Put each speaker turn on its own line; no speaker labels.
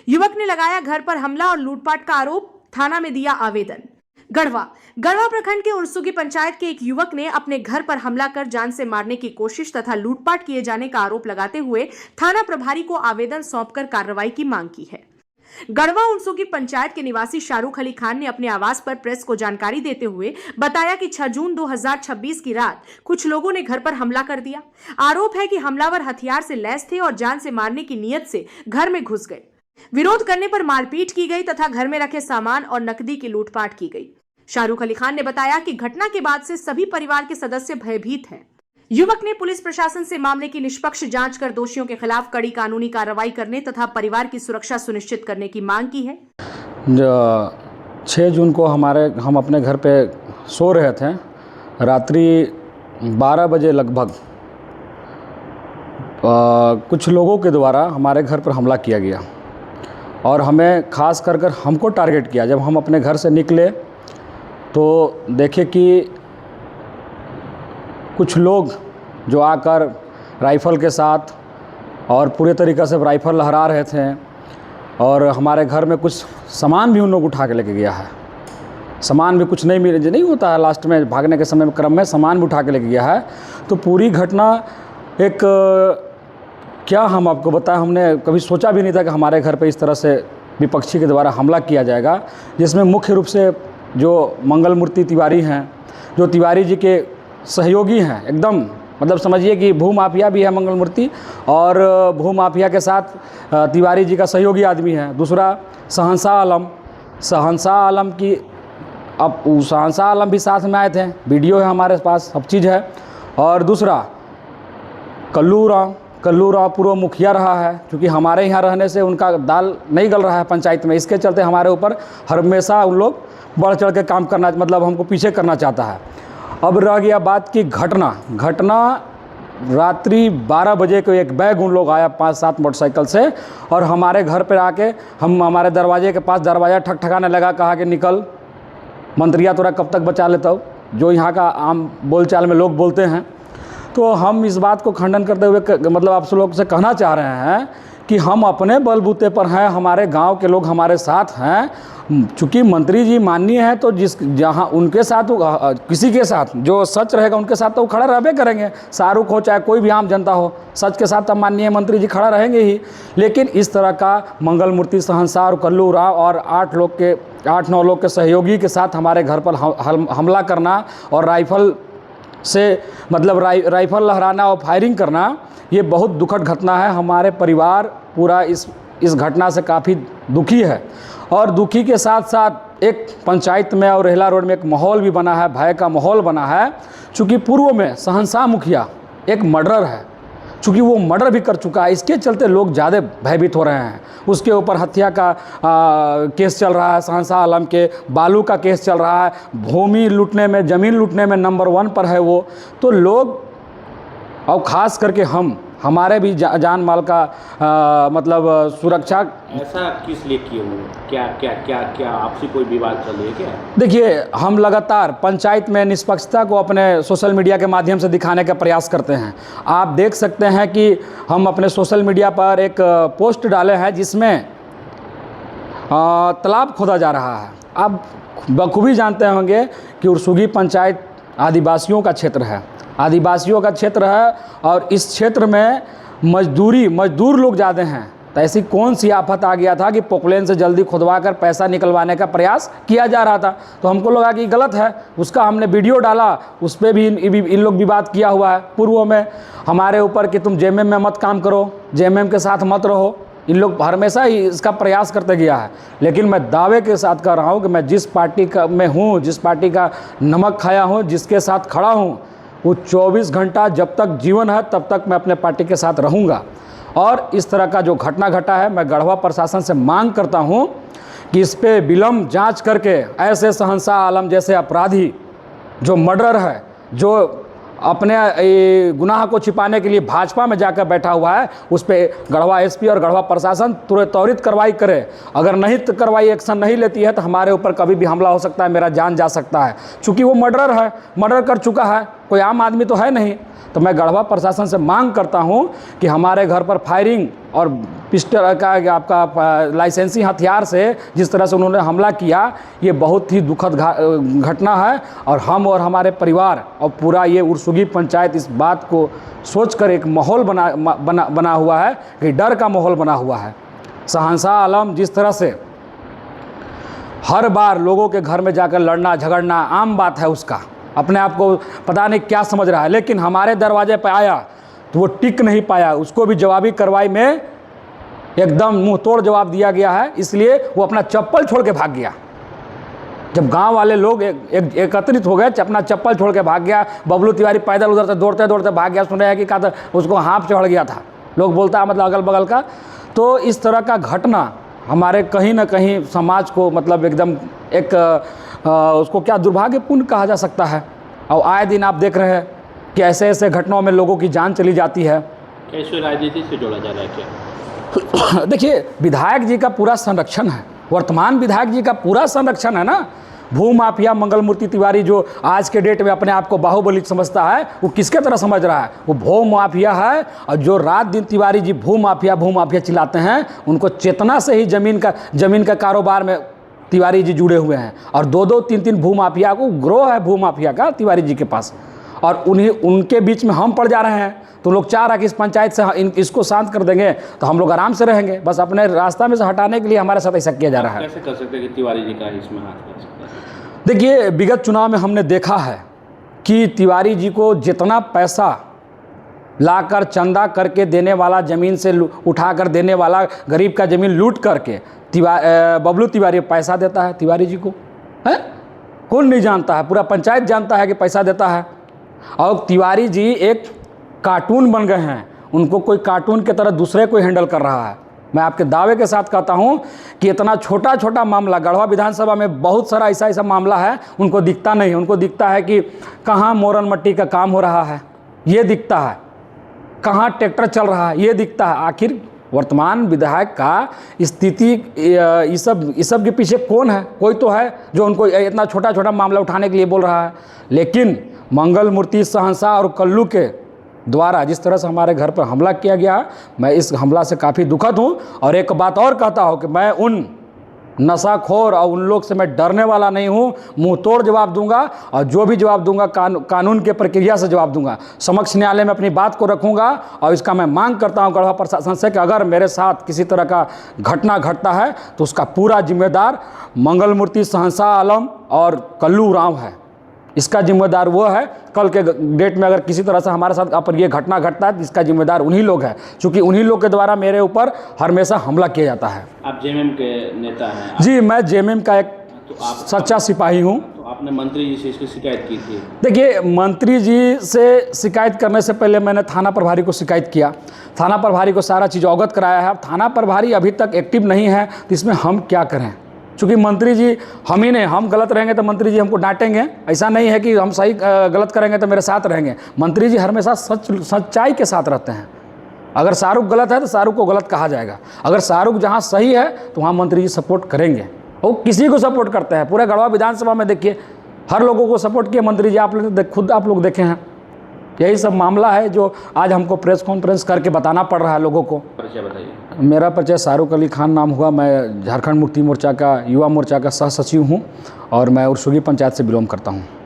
युवक ने लगाया घर पर हमला और लूटपाट का आरोप, थाना में दिया आवेदन। गढ़वा प्रखंड के उरसुगी पंचायत के एक युवक ने अपने घर पर हमला कर जान से मारने की कोशिश तथा लूटपाट किए जाने का आरोप लगाते हुए थाना प्रभारी को आवेदन सौंपकर कार्रवाई की मांग की है। गढ़वा उरसुगी पंचायत के निवासी शाहरुख अली खान ने अपने आवास पर प्रेस को जानकारी देते हुए बताया कि 6 जून 2026 की रात कुछ लोगों ने घर पर हमला कर दिया। आरोप है कि हमलावर हथियार से लैस थे और जान से मारने की नीयत से घर में घुस गए। विरोध करने पर मारपीट की गई तथा घर में रखे सामान और नकदी की लूटपाट की गई। शाहरुख अली खान ने बताया कि घटना के बाद से सभी परिवार के सदस्य भयभीत हैं। युवक ने पुलिस प्रशासन से मामले की निष्पक्ष जांच कर दोषियों के खिलाफ कड़ी कानूनी कार्रवाई करने तथा परिवार की सुरक्षा सुनिश्चित करने की मांग की है।
6 जून को हम अपने घर पे सो रहे थे। रात्रि 12 बजे लगभग कुछ लोगों के द्वारा हमारे घर पर हमला किया गया और हमें खास कर हमको टारगेट किया। जब हम अपने घर से निकले तो देखे कि कुछ लोग जो आकर राइफ़ल के साथ और पूरे तरीक़े से राइफ़ल लहरा रहे थे और हमारे घर में कुछ सामान भी उन लोग उठा के लेके गया है। सामान भी कुछ नहीं होता है, लास्ट में भागने के समय क्रम में सामान भी उठा के लेके गया है। तो पूरी घटना एक क्या हम आपको बताएं, हमने कभी सोचा भी नहीं था कि हमारे घर पे इस तरह से विपक्षी के द्वारा हमला किया जाएगा, जिसमें मुख्य रूप से जो मंगल मूर्ति तिवारी हैं, जो तिवारी जी के सहयोगी हैं, एकदम मतलब समझिए कि भूमाफिया भी है मंगल मूर्ति और भूमाफिया के साथ तिवारी जी का सहयोगी आदमी है। दूसरा शहंशाह आलम की अब शहंशाह आलम भी साथ में आए थे, वीडियो है हमारे पास, सब चीज़ है। और दूसरा कल्लू राव पूर्व मुखिया रहा है, क्योंकि हमारे यहाँ रहने से उनका दाल नहीं गल रहा है पंचायत में, इसके चलते हमारे ऊपर हमेशा उन लोग बढ़ चढ़ के काम करना, मतलब हमको पीछे करना चाहता है। अब रह गया बात की घटना रात्रि 12 बजे को एक बैग उन लोग आया 5-7 मोटरसाइकिल से और हमारे घर पर आके हमारे दरवाजे के पास दरवाज़ा ठकठकाने लगा, कहा कि निकल मंत्रिया तोरा कब तक बचा लेता हो, जो यहाँ का आम बोलचाल में लोग बोलते हैं। तो हम इस बात को खंडन करते हुए मतलब आप लोग से कहना चाह रहे हैं कि हम अपने बलबूते पर हैं, हमारे गांव के लोग हमारे साथ हैं। चूँकि मंत्री जी माननीय हैं तो जहां उनके साथ किसी के साथ जो सच रहेगा उनके साथ तो वो खड़ा रहबे करेंगे। शाहरुख हो चाहे कोई भी आम जनता हो, सच के साथ तब माननीय मंत्री जी खड़ा रहेंगे ही। लेकिन इस तरह का मंगल मूर्ति, शहंशाह और कल्लू राव और 8-9 लोग के सहयोगी के साथ हमारे घर पर हमला करना और राइफ़ल से मतलब राइफ़ल लहराना और फायरिंग करना, ये बहुत दुखद घटना है। हमारे परिवार पूरा इस घटना से काफ़ी दुखी है और दुखी के साथ साथ एक पंचायत में और रेहला रोड में एक माहौल भी बना है, भय का माहौल बना है। चूँकि पूर्व में शहंशाह मुखिया एक मर्डर है, चूँकि वो मर्डर भी कर चुका है, इसके चलते लोग ज़्यादा भयभीत हो रहे हैं। उसके ऊपर हत्या का केस चल रहा है, शहंशाह आलम के बालू का केस चल रहा है, भूमि लूटने में, ज़मीन लूटने में नंबर 1 पर है वो। तो लोग और ख़ास करके हमारे भी जान माल का मतलब सुरक्षा।
ऐसा किस लिए किए हुए? क्या आपसी कोई विवाद चल रही है क्या?
देखिए, हम लगातार पंचायत में निष्पक्षता को अपने सोशल मीडिया के माध्यम से दिखाने का प्रयास करते हैं। आप देख सकते हैं कि हम अपने सोशल मीडिया पर एक पोस्ट डाले हैं जिसमें तालाब खोदा जा रहा है। आप बखूबी जानते होंगे कि उरसुगी पंचायत आदिवासियों का क्षेत्र है, और इस क्षेत्र में मजदूर लोग ज़्यादा हैं। तो ऐसी कौन सी आफत आ गया था कि पोकलेन से जल्दी खुदवा कर पैसा निकलवाने का प्रयास किया जा रहा था। तो हमको लगा कि गलत है, उसका हमने वीडियो डाला, उस पर भी इन लोग विवाद किया हुआ है पूर्व में हमारे ऊपर कि तुम जेएमएम में मत काम करो, जेएमएम के साथ मत रहो। इन लोग हमेशा ही इसका प्रयास करते गया है। लेकिन मैं दावे के साथ कह रहा हूँ कि मैं जिस पार्टी का में हूँ, जिस पार्टी का नमक खाया हूँ, जिसके साथ खड़ा हूँ, वो 24 घंटा जब तक जीवन है तब तक मैं अपने पार्टी के साथ रहूँगा। और इस तरह का जो घटना घटा है, मैं गढ़वा प्रशासन से मांग करता हूँ कि इस पे विलम्ब जांच करके ऐसे शहंशाह आलम जैसे अपराधी जो मर्डर है, जो अपने गुनाह को छिपाने के लिए भाजपा में जाकर बैठा हुआ है, उस पर गढ़वा एसपी और गढ़वा प्रशासन त्वरित कार्रवाई करे। अगर नहीं तो कार्रवाई एक्शन नहीं लेती है तो हमारे ऊपर कभी भी हमला हो सकता है, मेरा जान जा सकता है। चूँकि वो मर्डर है, मर्डर कर चुका है। कोई आम आदमी तो है नहीं। तो मैं गढ़वा प्रशासन से मांग करता हूं कि हमारे घर पर फायरिंग और पिस्टल का आपका लाइसेंसी हथियार से जिस तरह से उन्होंने हमला किया, ये बहुत ही दुखद घटना है। और हम और हमारे परिवार और पूरा ये उरसुगी पंचायत इस बात को सोचकर एक माहौल बना हुआ है कि डर का माहौल बना हुआ है। शहंशाह आलम जिस तरह से हर बार लोगों के घर में जाकर लड़ना झगड़ना आम बात है, उसका अपने आप को पता नहीं क्या समझ रहा है, लेकिन हमारे दरवाजे पर आया तो वो टिक नहीं पाया। उसको भी जवाबी कार्रवाई में एकदम मुंह तोड़ जवाब दिया गया है, इसलिए वो अपना चप्पल छोड़ के भाग गया। जब गांव वाले लोग एकत्रित हो गए, अपना चप्पल छोड़ के भाग गया। बबलू तिवारी पैदल उधर से दौड़ते दौड़ते भाग गया। सुन रहे हैं कि कहा था उसको हाँप चढ़ गया था, लोग बोलता है मतलब अगल बगल का। तो इस तरह का घटना हमारे कहीं ना कहीं समाज को मतलब एकदम एक उसको क्या दुर्भाग्यपूर्ण कहा जा सकता है। और आए दिन आप देख रहे हैं कि ऐसे ऐसे घटनाओं में लोगों की जान चली जाती है।
कैसे राजनीति से जोड़ा जा रहा है क्या?
देखिए, विधायक जी का पूरा संरक्षण है, वर्तमान विधायक जी का पूरा संरक्षण है ना। भूमाफिया मंगल मूर्ति तिवारी जो आज के डेट में अपने आप को बाहुबली समझता है, वो किसके तरह समझ रहा है? वो भूमाफिया है। और जो रात दिन तिवारी जी भूमाफिया चिल्लाते हैं, उनको चेतना से ही जमीन का कारोबार में तिवारी जी जुड़े हुए हैं। और 2-2, 3-3 भूमाफिया को ग्रोह है भूमाफिया का तिवारी जी के पास। और उनके बीच में हम पड़ जा रहे हैं। तो लोग चाह रहा है कि इस पंचायत से इसको शांत कर देंगे तो हम लोग आराम से रहेंगे। बस अपने रास्ता में से हटाने के लिए हमारे साथ ऐसा किया जा रहा है।
कैसे कर सकते हैं कि तिवारी जी का इसमें हाथ कर सकते हैं?
देखिए, विगत चुनाव में हमने देखा है कि तिवारी जी को जितना पैसा लाकर चंदा करके देने वाला, ज़मीन से उठाकर देने वाला, गरीब का ज़मीन लूट करके बबलू तिवारी पैसा देता है तिवारी जी को, है? कौन नहीं जानता है? पूरा पंचायत जानता है कि पैसा देता है। और तिवारी जी एक कार्टून बन गए हैं। उनको कोई कार्टून की तरह दूसरे को हैंडल कर रहा है। मैं आपके दावे के साथ कहता हूं कि इतना छोटा छोटा मामला गढ़वा विधानसभा में बहुत सारा ऐसा मामला है, उनको दिखता नहीं। उनको दिखता है कि कहाँ मोरन मट्टी का काम हो रहा है, ये दिखता है, कहाँ ट्रैक्टर चल रहा है, ये दिखता है। आखिर वर्तमान विधायक का स्थिति इस सब के पीछे कौन है? कोई तो है जो उनको इतना छोटा छोटा मामला उठाने के लिए बोल रहा है। लेकिन मंगल मूर्ति शहंशाह और कल्लू के द्वारा जिस तरह से हमारे घर पर हमला किया गया, मैं इस हमला से काफ़ी दुखद हूँ। और एक बात और कहता हूँ कि मैं उन नशाखोर और उन लोग से मैं डरने वाला नहीं हूँ। मुंह तोड़ जवाब दूंगा और जो भी जवाब दूंगा कानून के प्रक्रिया से जवाब दूंगा। समक्ष न्यायालय में अपनी बात को रखूंगा। और इसका मैं मांग करता हूँ गढ़वा प्रशासन से कि अगर मेरे साथ किसी तरह का घटना घटता है तो उसका पूरा जिम्मेदार मंगल मूर्ति शहंशाह आलम और कल्लू राव है। इसका जिम्मेदार वो है। कल के डेट में अगर किसी तरह से हमारे साथ पर ये घटना घटता है तो इसका जिम्मेदार उन्हीं लोग हैं, क्योंकि उन्हीं लोग के द्वारा मेरे ऊपर हमेशा हमला किया जाता है।
आप जेएमएम के नेता हैं?
जी, मैं जेएमएम का एक सच्चा सिपाही हूँ।
तो आपने मंत्री जी से इसकी शिकायत की थी?
देखिए, मंत्री जी से शिकायत करने से पहले मैंने थाना प्रभारी को शिकायत किया। थाना प्रभारी को सारा चीज़ अवगत कराया है। अब थाना प्रभारी अभी तक एक्टिव नहीं है, तो इसमें हम क्या करें? चूँकि मंत्री जी हम ही नहीं, हम गलत रहेंगे तो मंत्री जी हमको डांटेंगे। ऐसा नहीं है कि हम सही गलत करेंगे तो मेरे साथ रहेंगे। मंत्री जी हमेशा सच्चाई के साथ रहते हैं। अगर शाहरुख गलत है तो शाहरुख को गलत कहा जाएगा। अगर शाहरुख जहाँ सही है तो वहाँ मंत्री जी सपोर्ट करेंगे। वो किसी को सपोर्ट करते हैं। पूरे गढ़वा विधानसभा में देखिए, हर लोगों को सपोर्ट किए मंत्री जी। खुद आप लोग देखे हैं। यही सब मामला है जो आज हमको प्रेस कॉन्फ्रेंस करके बताना पड़ रहा है लोगों को।
परिचय बताइए।
मेरा परिचय शाहरुख अली खान नाम हुआ। मैं झारखंड मुक्ति मोर्चा का युवा मोर्चा का सह सचिव हूँ और मैं उरसुगी पंचायत से बिलोंग करता हूँ।